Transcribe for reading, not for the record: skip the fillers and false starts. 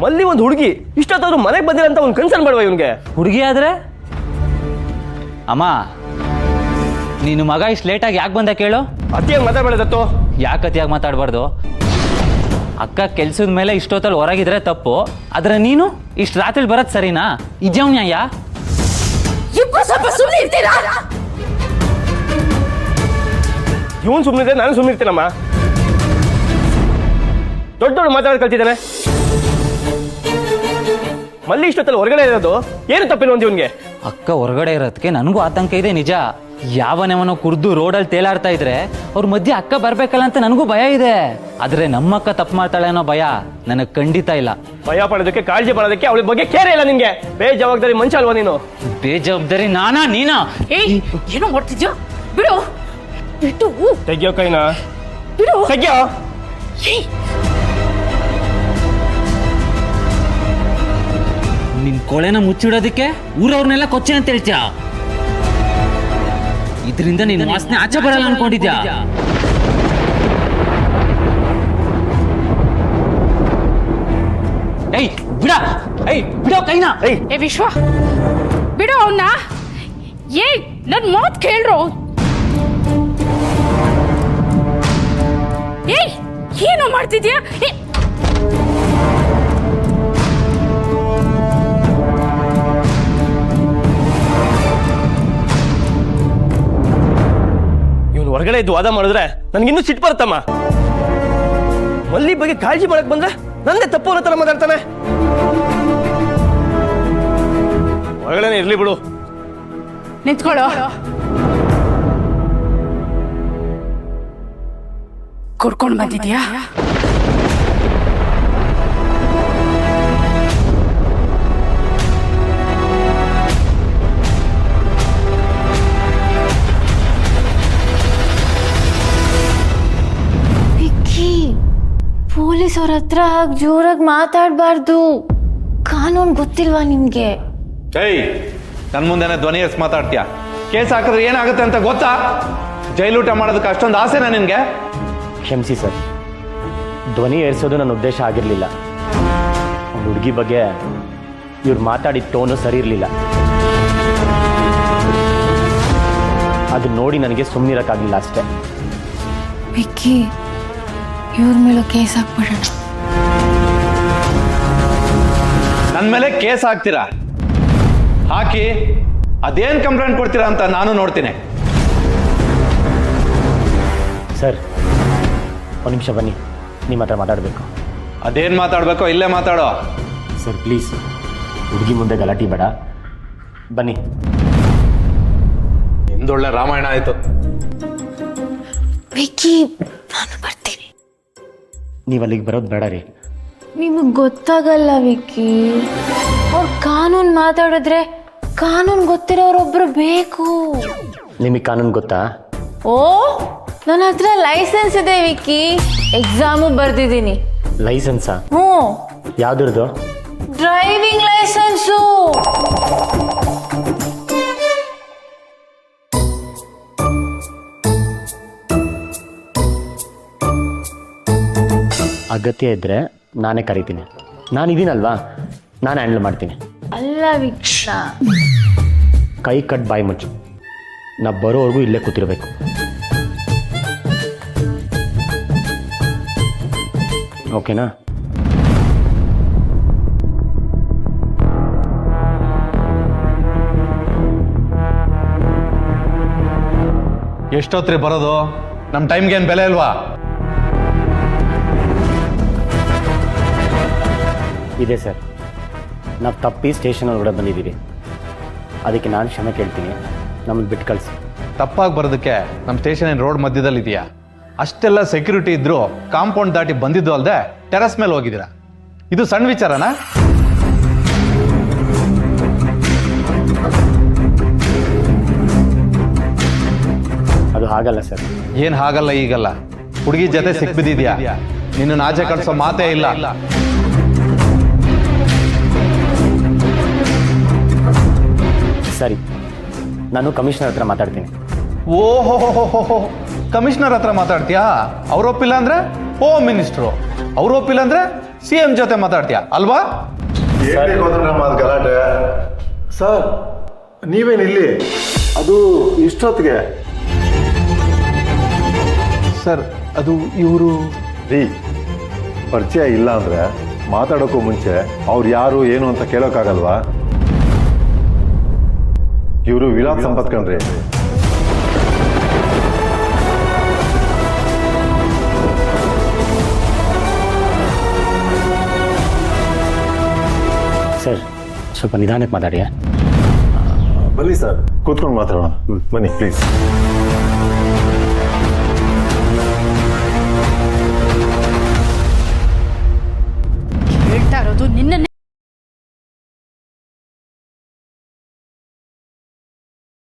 ಮಲ್ಲಿ ಒಂದು ಹುಡುಗಿ ಇಷ್ಟೊತ್ತಾದ್ರೂ ಮನೆಗೆ ಬಂದಿಲ್ಲ ಅಂತ ಒಂದು ಕನ್ಸರ್ನ್ ಮಾಡುವ ಇವನ್ಗೆ. ಹುಡುಗಿ ಆದ್ರೆ ಅಮ್ಮ ನೀನು ಮಗ ಇಷ್ಟು ಲೇಟಾಗಿ ಯಾಕೆ ಬಂದ ಕೇಳು. ಅತಿಯಾಗಿ ಮಾತಾಡಬೇಡದತ್ತು. ಯಾಕೆ ಅತಿಯಾಗಿ ಮಾತಾಡಬಾರ್ದು? ಅಕ್ಕ ಕೆಲ್ಸದ ಮೇಲೆ ಇಷ್ಟೊತ್ತಲ್ಲಿ ಹೊರಗಿದ್ರೆ ತಪ್ಪು, ಆದ್ರೆ ನೀನು ಇಷ್ಟು ರಾತ್ರಿ ಬರೋದು ಸರಿನಾ? ಇದ್ಯಾವ ನ್ಯಾಯ? ಇವನು ಸುಮ್ಮನಿದ್ರೆ ನಾನು ಸುಮ್ಮನೆ ಇರ್ತೀನಮ್ಮ. ದೊಡ್ಡವ್ರು ಮಾತಾಡೋದು ಕಲ್ತಿದ್ದಾನೆ. ಮಲ್ಲಿ ಇಷ್ಟೊತ್ತಲ್ಲಿ ಹೊರಗಡೆ ಇರೋದು ಏನು ತಪ್ಪಿಲ್ಲ ಒಂದು ಇವನ್ಗೆ. ಅಕ್ಕ ಹೊರಗಡೆ ಇರೋದಕ್ಕೆ ನನಗೂ ಆತಂಕ ಇದೆ ನಿಜ. ಯಾವನವನೋ ಕುರ್ದು ರೋಡಲ್ಲಿ ತೇಲಾಡ್ತಾ ಇದ್ರೆ ಅವ್ರ ಮಧ್ಯೆ ಅಕ್ಕ ಬರ್ಬೇಕಲ್ಲ ಅಂತ ನನಗೂ ಭಯ ಇದೆ. ಆದ್ರೆ ನಮ್ಮಕ್ಕ ತಪ್ಪು ಮಾಡ್ತಾಳೆ ಅನ್ನೋ ಭಯ ನನಗೆ ಖಂಡಿತ ಇಲ್ಲ. ಭಯ ಪಡೋದಕ್ಕೆ ಕಾಳಜಿ ಪಡೋದಕ್ಕೆ ಅವಳ ಬಗ್ಗೆ ಕೇರೆ ಇಲ್ಲ ನಿನ್ಗೆ. ಬೇಜವಾಬ್ದಾರಿ ಮನುಷ್ಯ ಅಲ್ವಾ ನೀನು? ಬೇಜವಾಬ್ದಾರಿ ನಾನಾ ನೀನಾ? ಏನೋ ಮಾಡ್ತಿದ್ಯೋ? ಬಿಡು ಬಿಟ್ಟು. ತೆಗಿಯೋ ಕೈನಾ, ಬಿಡು. ತೆಗಿಯೋ. ನಿನ್ ಕೊಳೆನ ಮುಚ್ಚಿಡೋದಕ್ಕೆ ಊರವ್ರನ್ನೆಲ್ಲ ಕೊಚ್ಚೆ ಅಂತ ಹೇಳ್ತೀಯ? ಇದರಿಂದ ನಿನ್ನ ವಾಸನೆ ಆಚೆ ಬರಲ್ಲ ಅನ್ಕೊಂಡಿದ್ಯಾ? ಏಯ್ ಬಿಡ, ಏಯ್ ಬಿಡೋ ಕೈನ. ಏ ವಿಶ್ವ, ಬಿಡು ಅವನ್ನ. ಏಯ್ ನನ್ ಮಾತ್ ಕೇಳ್ರು. ಏಯ್ ಏನೋ ಮಾಡ್ತಿದ್ಯಾ? ಇವನು ಹೊರಗಡೆ ಇದ್ದು ವಾದ ಮಾಡಿದ್ರೆ ನನ್ಗಿನ್ನೂ ಸಿಟ್ಟು ಬರುತ್ತಮ್ಮ. ಮಲ್ಲಿ ಬಗ್ಗೆ ಕಾಳಜಿ ಮಾಡಕ್ ಬಂದ್ರೆ ನಂದೇ ತಪ್ಪು ಅನ್ನೋ ತರ ಮಾತಾಡ್ತಾನೆ. ಹೊರಗಡೆನೆ ಇರ್ಲಿ ಬಿಡು. ನಿಂತ್ಕೊಳ್ಳೋ. ಕುಡ್ಕೊಂಡ್ ಬಂದಿದ್ಯಾ? ಪೊಲೀಸ್ ಅವ್ರ ಹತ್ರ ಹಾಗೆ ಜೋರಾಗಿ ಮಾತಾಡಬಾರ್ದು. ಕಾನೂನು ಗೊತ್ತಿಲ್ವಾ ನಿಮ್ಗೆ? ಏಯ್, ನನ್ನ ಮುಂದೆನೆ ಧ್ವನಿ ಎಸ್ ಮಾತಾಡ್ತೀಯ? ಕೇಸ್ ಹಾಕಿದ್ರೆ ಏನಾಗುತ್ತೆ ಅಂತ ಗೊತ್ತಾ? ಜೈಲೂಟ ಮಾಡೋದಕ್ಕೆ ಅಷ್ಟೊಂದು ಆಸೆನಾ ನಿನ್ಗೆ? ಕ್ಷಮಿಸಿ ಸರ್, ಧ್ವನಿ ಏರಿಸೋದು ನನ್ನ ಉದ್ದೇಶ ಆಗಿರಲಿಲ್ಲ. ಹುಡುಗಿ ಬಗ್ಗೆ ಇವ್ರು ಮಾತಾಡಿದ ಟೋನು ಸರಿ ಇರಲಿಲ್ಲ. ಅದು ನೋಡಿ ನನಗೆ ಸುಮ್ಮನಿರಕ್ಕಾಗಲಿಲ್ಲ ಅಷ್ಟೇ. ವಿಕ್ಕಿ, ಇವ್ರ ಮೇಲೆ ಕೇಸ್ ಹಾಕ್ಬಿಡೋಣ. ನನ್ನ ಮೇಲೆ ಕೇಸ್ ಹಾಕ್ತೀರಾ? ಹಾಕಿ ಅದೇನ್ ಕಂಪ್ಲೇಂಟ್ ಕೊಡ್ತೀರಾ ಅಂತ ನಾನು ನೋಡ್ತೀನಿ. ಸರ್, ಒಂದು ನಿಮಿಷ ಬನ್ನಿ, ನಿಮ್ಮ ಹತ್ರ ಮಾತಾಡಬೇಕು. ಅದೇನ್ ಮಾತಾಡ್ಬೇಕೋ ಇಲ್ಲೇ ಮಾತಾಡೋ. ಸರ್ ಪ್ಲೀಸ್, ಹುಡುಗಿ ಮುಂದೆ ಗಲಾಟೆ ಬೇಡ, ಬನ್ನಿ. ನಿಮ್ದೊಳ್ಳೆ ರಾಮಾಯಣ ಆಯ್ತು. ವಿಕ್ಕಿ, ನಾನು ಬರ್ತೀನಿ. ನೀವು ಅಲ್ಲಿಗೆ ಬರೋದು ಬೇಡ ರೀ. ನಿಮಗೆ ಗೊತ್ತಾಗಲ್ಲ ವಿಕ್ಕಿ. ಅವ್ರು ಕಾನೂನು ಮಾತಾಡಿದ್ರೆ ಕಾನೂನು ಗೊತ್ತಿರೋರೊಬ್ರು ಬೇಕು. ನಿಮಗೆ ಕಾನೂನು ಗೊತ್ತಾ? ಓ, ನನ್ನ ಹತ್ರ ಲೈಸೆನ್ಸ್ ಇದೆ ವಿಕ್ಕಿ. ಎಕ್ಸಾಮು ಬರ್ದಿದ್ದೀನಿ. ಲೈಸೆನ್ಸಾ? ಹ್ಞೂ, ಯಾವ್ದ್ರದ್ದು? Driving licence. ಅಗತ್ಯ ಇದ್ದರೆ ನಾನೇ ಕರಿತೀನಿ. ನಾನಿದ್ದೀನಲ್ವಾ, ನಾನು ಹ್ಯಾಂಡಲ್ ಮಾಡ್ತೀನಿ. ಅಲ್ಲ ವಿಕ್ಷ, ಕೈ ಕಟ್ ಬಾಯಿ ಮುಚ್ಚು. ನಾ ಬರೋವರೆಗೂ ಇಲ್ಲೇ ಕೂತಿರ್ಬೇಕು. ಓಕೆನಾ? ಎಷ್ಟೊತ್ರಿ ಬರೋದು? ನಮ್ಮ ಟೈಮ್ಗೆ ಏನು ಬೆಲೆ ಇಲ್ವಾ? ಇದೆ ಸರ್, ನಾವು ತಪ್ಪಿ ಸ್ಟೇಷನ್ ಒಳಗಡೆ ಬಂದಿದ್ದೀವಿ. ಅದಕ್ಕೆ ನಾನು ಕ್ಷಮೆ ಕೇಳ್ತೀನಿ. ನಮ್ಮನ್ನು ಬಿಟ್ಟು ಕಳಿಸಿ. ತಪ್ಪಾಗಿ ಬರೋದಕ್ಕೆ ನಮ್ಮ ಸ್ಟೇಷನ್ ಏನು ರೋಡ್ ಮಧ್ಯದಲ್ಲಿ ಇದೆಯಾ? ಅಷ್ಟೆಲ್ಲ ಸೆಕ್ಯೂರಿಟಿ ಇದ್ರು ಕಾಂಪೌಂಡ್ ದಾಟಿ ಬಂದಿದ್ದು ಅಲ್ಲದೆ ಟೆರಸ್ ಮೇಲೆ ಹೋಗಿದ್ದೀರಾ. ಇದು ಸಣ್ಣ ವಿಚಾರನಾ? ಅದು ಹಾಗಲ್ಲ ಸರ್. ಏನು ಹಾಗಲ್ಲ ಈಗಲ್ಲ? ಹುಡುಗಿ ಜೊತೆ ಸಿಕ್ಬಿದ್ದಿದ್ಯಾ? ನಿನ್ನ ಆಚೆ ಕಳಿಸೋ ಮಾತೇ ಇಲ್ಲ. ಸರಿ, ನಾನು ಕಮಿಷನರ್ ಹತ್ರ ಮಾತಾಡ್ತೀನಿ. ಓಹೋ, ಕಮಿಷನರ್ ಹತ್ರ ಮಾತಾಡ್ತೀಯಾ? ಅವ್ರು ಒಪ್ಪಿಲ್ಲ ಅಂದ್ರೆ ಹೋಮ್ ಮಿನಿಸ್ಟ್ರು, ಅವ್ರು ಒಪ್ಪಿಲ್ಲ ಅಂದ್ರೆ CM ಜೊತೆ ಮಾತಾಡ್ತೀಯ ಅಲ್ವಾ? ಏನೇ ಗೋದಂಡರಾಮ ಅದು ಗಲಾಟೆ? ಸರ್ ನೀವೇನಿಲ್ಲಿ? ಅದು ಇಷ್ಟೊತ್ತಿಗೆ ಸರ್ ಅದು ಇವರು ರೀ ಪರಿಚಯ ಇಲ್ಲ ಅಂದ್ರೆ ಮಾತಾಡೋಕ್ಕೂ ಮುಂಚೆ ಅವ್ರು ಯಾರು ಏನು ಅಂತ ಕೇಳೋಕ್ಕಾಗಲ್ವಾ? ಇವರು ವಿಲಾಸ್ ಸಂಪತ್ ಕಣ್ರಿ. ಸರ್ ಸ್ವಲ್ಪ ನಿಧಾನಕ್ಕೆ ಮಾತಾಡಿ. ಬನ್ನಿ ಸರ್ ಕೂತ್ಕೊಂಡು ಮಾತಾಡೋಣ. ಬನ್ನಿ ಪ್ಲೀಸ್. ಹೇಳ್ತಾ ಇರೋದು ನಿನ್ನ